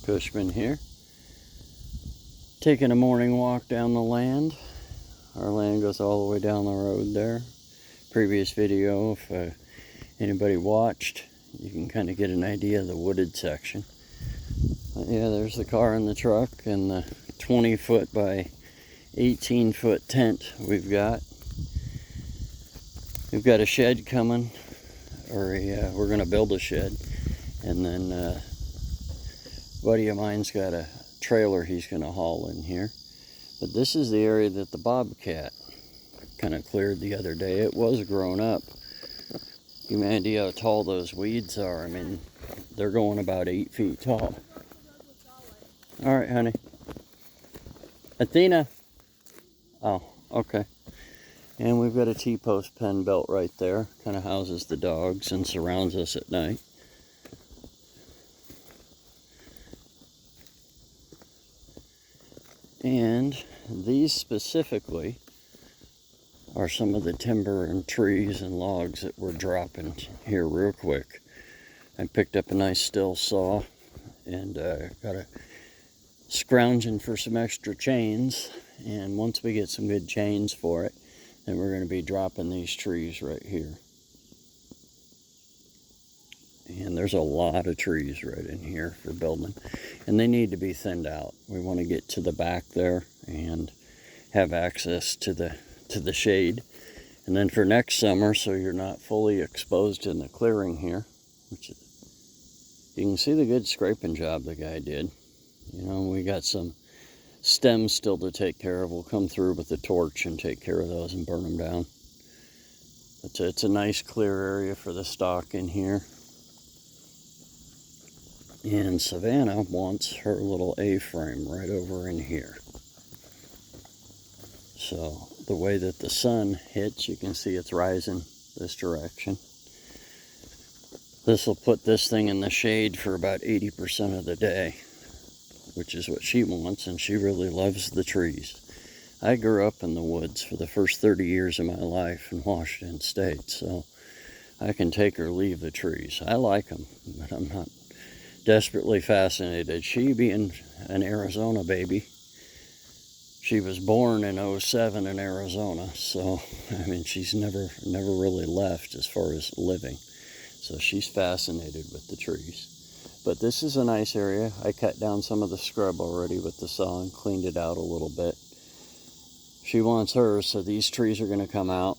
Cushman here, taking a morning walk down the land. Our land goes all the way down the road there. Previous video, if anybody watched, you can kind of get an idea of the wooded section. But yeah, there's the car and the truck and the 20 foot by 18 foot tent we've got. We've got a shed coming, or we're going to build a shed, and then a buddy of mine's got a trailer he's going to haul in here. But this is the area that the bobcat kind of cleared the other day. It was grown up. You have an idea how tall those weeds are. I mean, they're going about 8 feet tall. All right, honey. Athena. Oh, okay. And we've got a T-post pen built right there. Kind of houses the dogs and surrounds us at night. And these specifically are some of the timber and trees and logs that we're dropping here real quick. I picked up a nice still saw and got a scrounging for some extra chains. And once we get some good chains for it, then we're going to be dropping these trees right here. And there's a lot of trees right in here for building. And they need to be thinned out. We want to get to the back there and have access to the shade. And then for next summer, so you're not fully exposed in the clearing here, which you can see the good scraping job the guy did. You know, we got some stems still to take care of. We'll come through with the torch and take care of those and burn them down. But it's a nice clear area for the stock in here. And Savannah wants her little A-frame right over in here. So the way that the sun hits, you can see it's rising this direction. This will put this thing in the shade for about 80% of the day, which is what she wants, and she really loves the trees. I grew up in the woods for the first 30 years of my life in Washington State, so I can take or leave the trees. I like them, but I'm not desperately fascinated. She being an Arizona baby, she was born in 07 in Arizona, so I mean she's never really left as far as living. So she's fascinated with the trees. But this is a nice area. I cut down some of the scrub already with the saw and cleaned it out a little bit. She wants hers, so these trees are going to come out.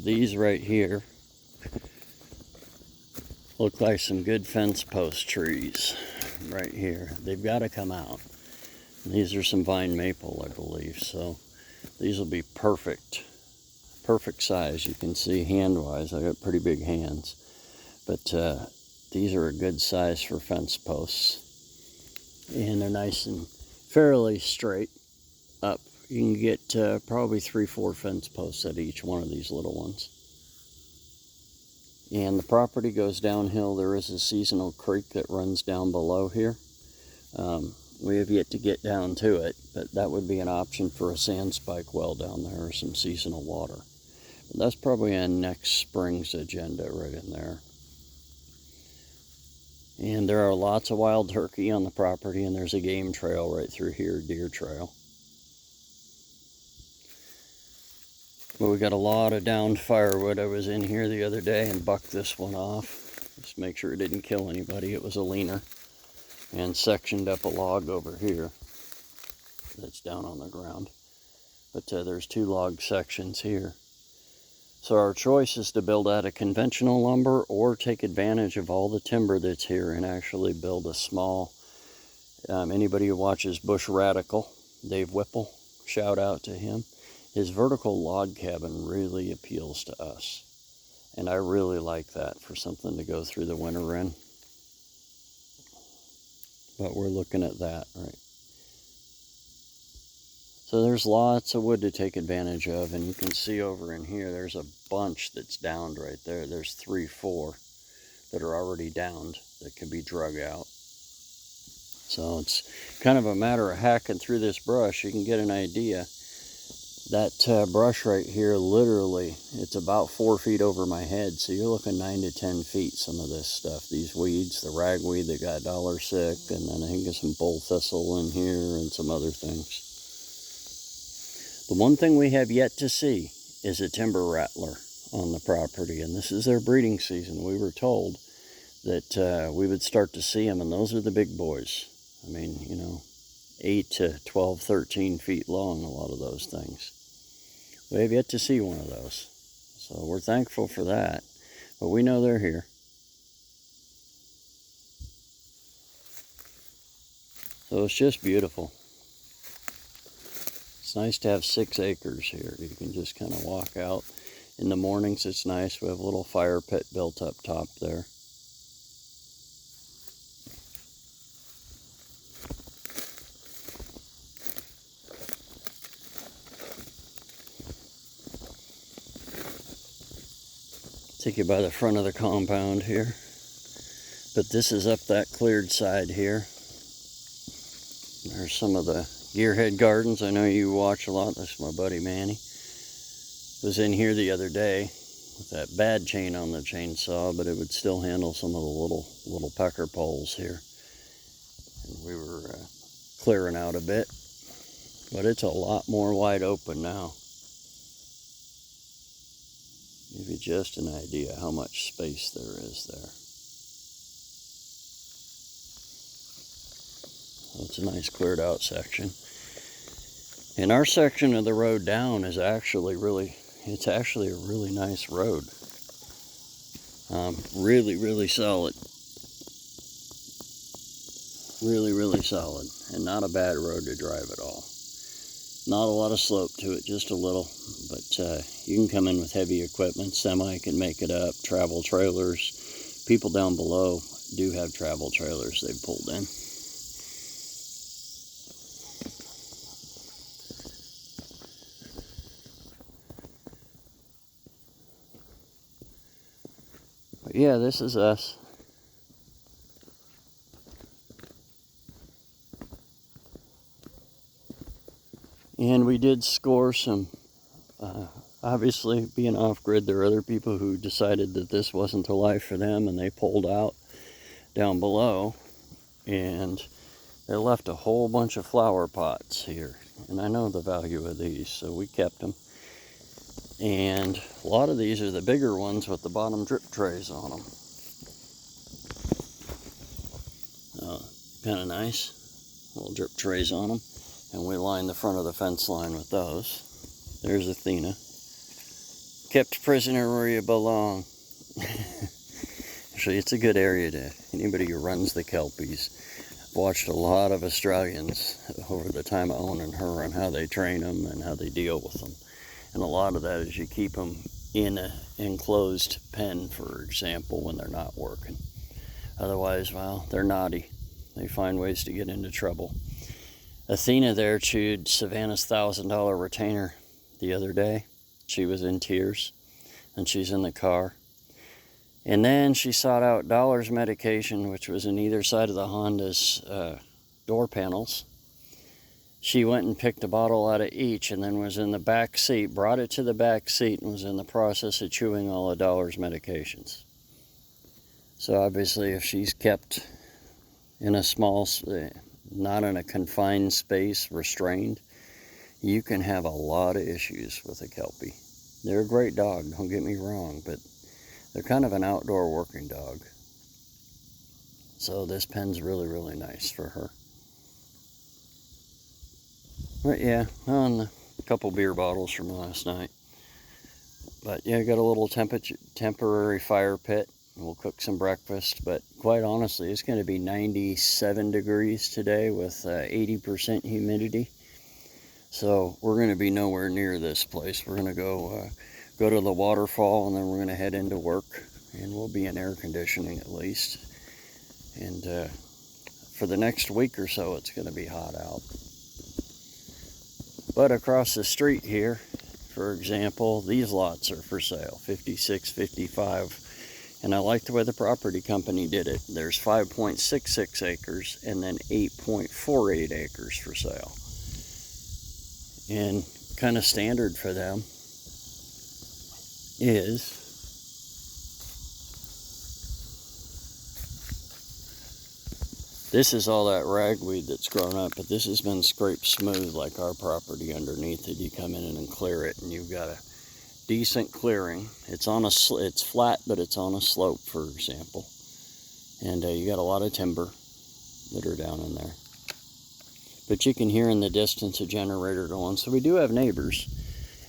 These right here look like some good fence post trees right here. They've got to come out. And these are some vine maple, I believe, so these will be perfect size. You can see hand-wise, I got pretty big hands, but these are a good size for fence posts, and they're nice and fairly straight up. You can get probably 3-4 fence posts at each one of these little ones. And the property goes downhill. There is a seasonal creek that runs down below here. We have yet to get down to it, but that would be an option for a sand spike well down there or some seasonal water. But that's probably on next spring's agenda right in there. And there are lots of wild turkey on the property, and there's a game trail right through here, deer trail. But we got a lot of downed firewood. I was in here the other day and bucked this one off. Just to make sure it didn't kill anybody. It was a leaner. And sectioned up a log over here that's down on the ground. But there's 2 log sections here. So our choice is to build out of conventional lumber or take advantage of all the timber that's here and actually build a small, anybody who watches Bush Radical, Dave Whipple, shout out to him. His vertical log cabin really appeals to us. And I really like that for something to go through the winter in. But we're looking at that, right? So there's lots of wood to take advantage of, and you can see over in here, there's a bunch that's downed right there. There's 3-4 that are already downed that can be drug out. So it's kind of a matter of hacking through this brush. You can get an idea That brush right here, literally, it's about 4 feet over my head. So you're looking 9 to 10 feet, some of this stuff. These weeds, the ragweed that got dollar sick, and then I think there's some bull thistle in here and some other things. The one thing we have yet to see is a timber rattler on the property, and this is their breeding season. We were told that we would start to see them, and those are the big boys. I mean, 8 to 12, 13 feet long, a lot of those things. We have yet to see one of those, so we're thankful for that, but we know they're here. So it's just beautiful. It's nice to have 6 acres here. You can just kind of walk out. In the mornings, it's nice. We have a little fire pit built up top there. Take you by the front of the compound here. But this is up that cleared side here. There's some of the gearhead gardens. I know you watch a lot. This is my buddy Manny. Was in here the other day with that bad chain on the chainsaw, but it would still handle some of the little pecker poles here. And we were clearing out a bit, but it's a lot more wide open now. Give you just an idea how much space there is there. So it's a nice cleared out section. And our section of the road down is actually a really nice road. Really solid. Really solid. And not a bad road to drive at all. Not a lot of slope to it, just a little. But you can come in with heavy equipment. Semi can make it up. Travel trailers. People down below do have travel trailers they've pulled in. But yeah, this is us. And we did score some, obviously being off-grid, there are other people who decided that this wasn't the life for them and they pulled out down below. And they left a whole bunch of flower pots here. And I know the value of these, so we kept them. And a lot of these are the bigger ones with the bottom drip trays on them. Kind of nice. Little drip trays on them. And we line the front of the fence line with those. There's Athena. Kept prisoner where you belong. Actually, it's a good area to anybody who runs the Kelpies. I've watched a lot of Australians over the time of owning her on how they train them and how they deal with them. And a lot of that is you keep them in an enclosed pen, for example, when they're not working. Otherwise, well, they're naughty. They find ways to get into trouble. Athena there chewed Savannah's $1,000 retainer the other day. She was in tears, and she's in the car. And then she sought out Dollar's medication, which was in either side of the Honda's door panels. She went and picked a bottle out of each and then was in the back seat, brought it to the back seat, and was in the process of chewing all of Dollar's medications. So obviously if she's kept in a small, not in a confined space, restrained, you can have a lot of issues with a Kelpie. They're a great dog, don't get me wrong, but they're kind of an outdoor working dog. So this pen's really nice for her. But yeah, on a couple beer bottles from last night. But yeah, got a little temporary fire pit. We'll cook some breakfast, but quite honestly, it's going to be 97 degrees today with 80% humidity. So we're going to be nowhere near this place. We're going to go to the waterfall, and then we're going to head into work, and we'll be in air conditioning at least. And for the next week or so, it's going to be hot out. But across the street here, for example, these lots are for sale, 56, 55. And I like the way the property company did it. There's 5.66 acres and then 8.48 acres for sale. And kind of standard for them is this is all that ragweed that's grown up, but this has been scraped smooth like our property underneath it. You come in and clear it, and you've got a decent clearing. It's on it's flat, but it's on a slope, for example. And you got a lot of timber that are down in there. But you can hear in the distance a generator going. So we do have neighbors.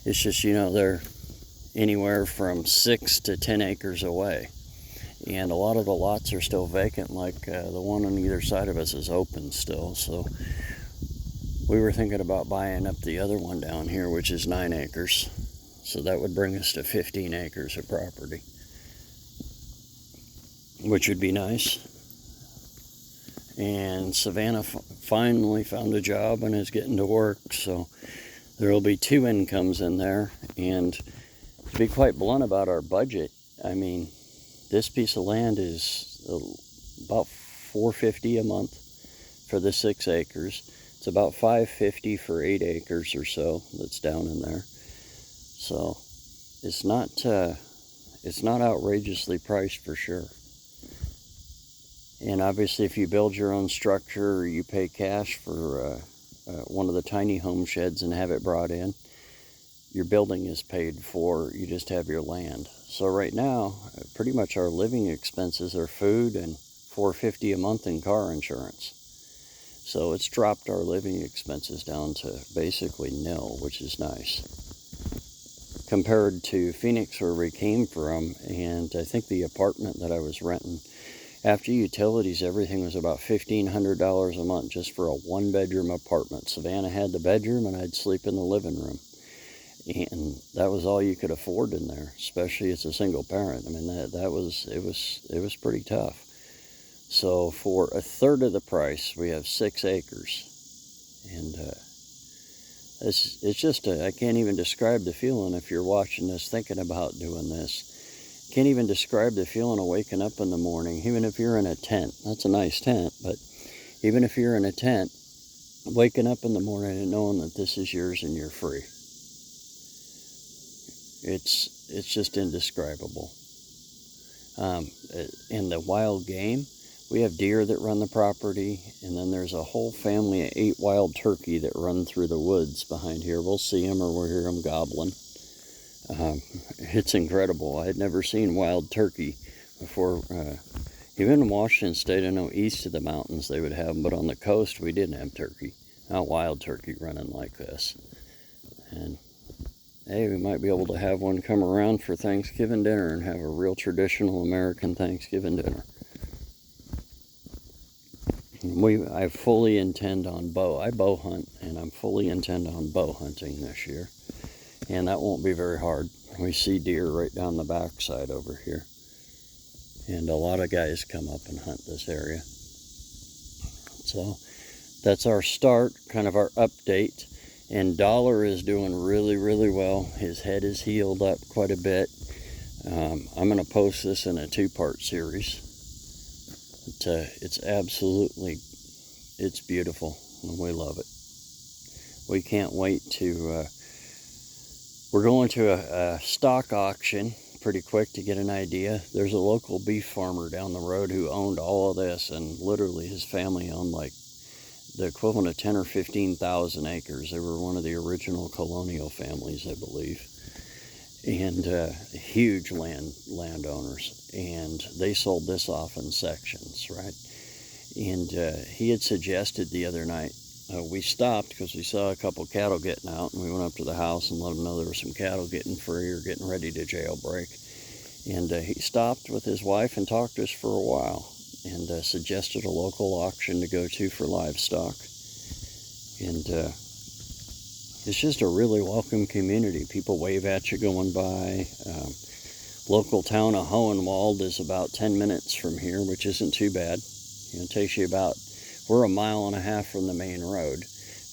It's just, you know, they're anywhere from 6 to 10 acres away. And a lot of the lots are still vacant, like the one on either side of us is open still. So we were thinking about buying up the other one down here, which is 9 acres. So that would bring us to 15 acres of property, which would be nice. And Savannah finally found a job and is getting to work, so there will be 2 incomes in there. And to be quite blunt about our budget, I mean, this piece of land is about $450 a month for the 6 acres. It's about $550 for 8 acres or so that's down in there. So it's not outrageously priced for sure. And obviously, if you build your own structure or you pay cash for one of the tiny home sheds and have it brought in, your building is paid for. You just have your land. So right now, pretty much our living expenses are food and $450 a month in car insurance. So it's dropped our living expenses down to basically nil, which is nice. Compared to Phoenix, where we came from, and I think the apartment that I was renting, after utilities, everything was about $1,500 a month just for a 1-bedroom apartment. Savannah had the bedroom, and I'd sleep in the living room. And that was all you could afford in there, especially as a single parent. I mean, it was pretty tough. So for a third of the price, we have 6 acres. And it's just, I can't even describe the feeling if you're watching this, thinking about doing this. Can't even describe the feeling of waking up in the morning, even if you're in a tent. That's a nice tent, but even if you're in a tent, waking up in the morning and knowing that this is yours and you're free. It's just indescribable. In the wild game, we have deer that run the property, and then there's a whole family of 8 wild turkey that run through the woods behind here. We'll see them or we'll hear them gobbling. It's incredible. I had never seen wild turkey before. Even in Washington State, I know east of the mountains they would have them, but on the coast we didn't have turkey. Not wild turkey running like this. And hey, we might be able to have one come around for Thanksgiving dinner and have a real traditional American Thanksgiving dinner. I fully intend on I bow hunt, and I'm fully intend on bow hunting this year. And that won't be very hard. We see deer right down the backside over here. And a lot of guys come up and hunt this area. So that's our start, kind of our update. And Dollar is doing really, really well. His head is healed up quite a bit. I'm going to post this in a 2-part series. It's absolutely, it's beautiful, and we love it. We can't wait to, we're going to a stock auction pretty quick to get an idea. There's a local beef farmer down the road who owned all of this, and literally his family owned like the equivalent of 10 or 15,000 acres. They were one of the original colonial families, I believe. And huge landowners. And they sold this off in sections, right? And he had suggested the other night, we stopped because we saw a couple cattle getting out, and we went up to the house and let them know there were some cattle getting free or getting ready to jailbreak. And he stopped with his wife and talked to us for a while, and suggested a local auction to go to for livestock. And it's just a really welcome community. People wave at you going by. Local town of Hohenwald is about 10 minutes from here, which isn't too bad. You know, it takes you about, we're 1.5 miles from the main road.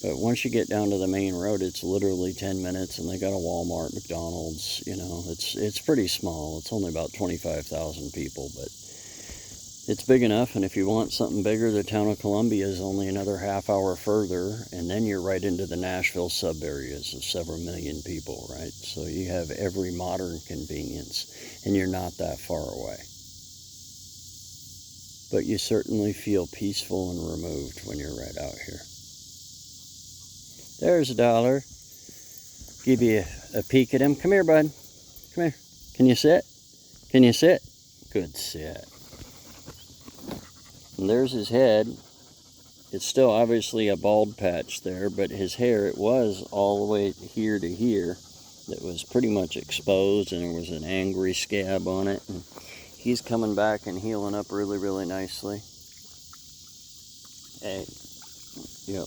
But once you get down to the main road, it's literally 10 minutes, and they got a Walmart, McDonald's, you know, it's pretty small. It's only about 25,000 people, but It's big enough, and if you want something bigger, the town of Columbia is only another half hour further, and then you're right into the Nashville sub-areas of several million people, right? So you have every modern convenience, and you're not that far away. But you certainly feel peaceful and removed when you're right out here. There's $1. Give you a peek at him. Come here, bud. Come here. Can you sit? Can you sit? Good sit. And there's his head. It's still obviously a bald patch there, but his hair, it was all the way here to here. That was pretty much exposed, and there was an angry scab on it. And he's coming back and healing up really, really nicely. Hey, yep.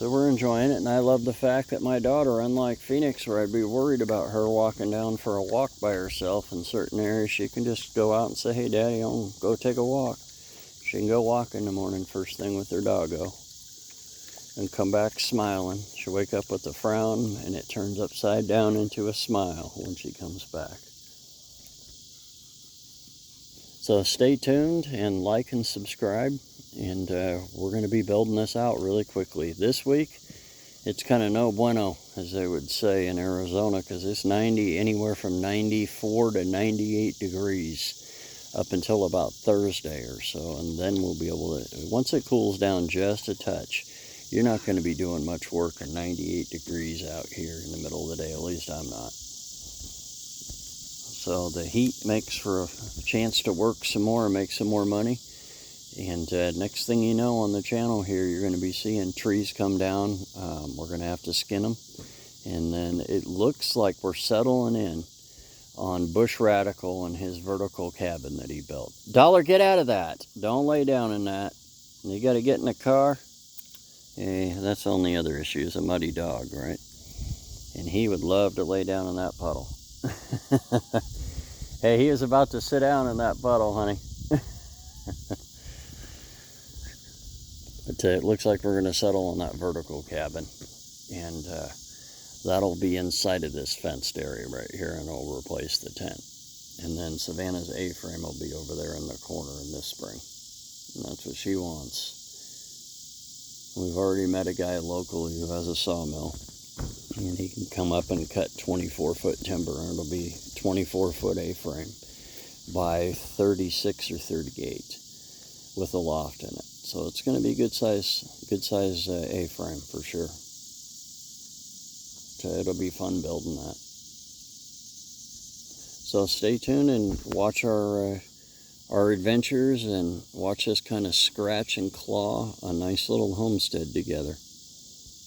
So we're enjoying it, and I love the fact that my daughter, unlike Phoenix, where I'd be worried about her walking down for a walk by herself in certain areas, she can just go out and say, hey, Daddy, I'll go take a walk. She can go walk in the morning first thing with her doggo and come back smiling. She'll wake up with a frown, and it turns upside down into a smile when she comes back. So stay tuned and like and subscribe, and we're going to be building this out really quickly. This week, it's kind of no bueno, as they would say in Arizona, because it's anywhere from 94 to 98 degrees up until about Thursday or so, and then we'll be able to, once it cools down just a touch, you're not going to be doing much work in 98 degrees out here in the middle of the day. At least I'm not. So the heat makes for a chance to work some more and make some more money. And next thing you know on the channel here, you're going to be seeing trees come down. We're going to have to skin them. And then it looks like we're settling in on Bush Radical and his vertical cabin that he built. Dollar, get out of that. Don't lay down in that. You got to get in the car. Hey, that's the only other issue, is a muddy dog, right? And he would love to lay down in that puddle. Hey, he is about to sit down in that puddle, honey. But it looks like we're going to settle on that vertical cabin. And that'll be inside of this fenced area right here, and it'll replace the tent. And then Savannah's A-frame will be over there in the corner in this spring. And that's what she wants. We've already met a guy locally who has a sawmill. And he can come up and cut 24-foot timber, and it'll be 24-foot A-frame by 36 or 38 with a loft in it. So it's going to be good size A-frame for sure. So it'll be fun building that. So stay tuned and watch our adventures, and watch us kind of scratch and claw a nice little homestead together.